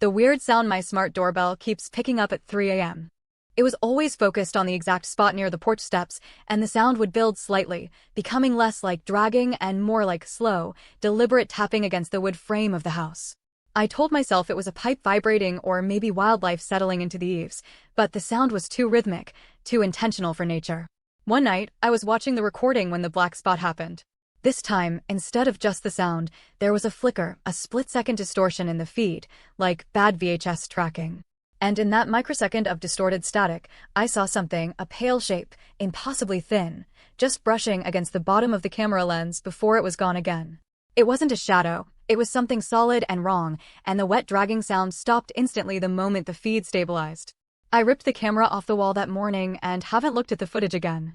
The weird sound my smart doorbell keeps picking up at 3 a.m. It was always focused on the exact spot near the porch steps, and the sound would build slightly, becoming less like dragging and more like slow, deliberate tapping against the wood frame of the house. I told myself it was a pipe vibrating or maybe wildlife settling into the eaves, but the sound was too rhythmic, too intentional for nature. One night, I was watching the recording when the black spot happened. This time, instead of just the sound, there was a flicker, a split-second distortion in the feed, like bad VHS tracking. And in that microsecond of distorted static, I saw something, a pale shape, impossibly thin, just brushing against the bottom of the camera lens before it was gone again. It wasn't a shadow, it was something solid and wrong, and the wet dragging sound stopped instantly the moment the feed stabilized. I ripped the camera off the wall that morning and haven't looked at the footage again.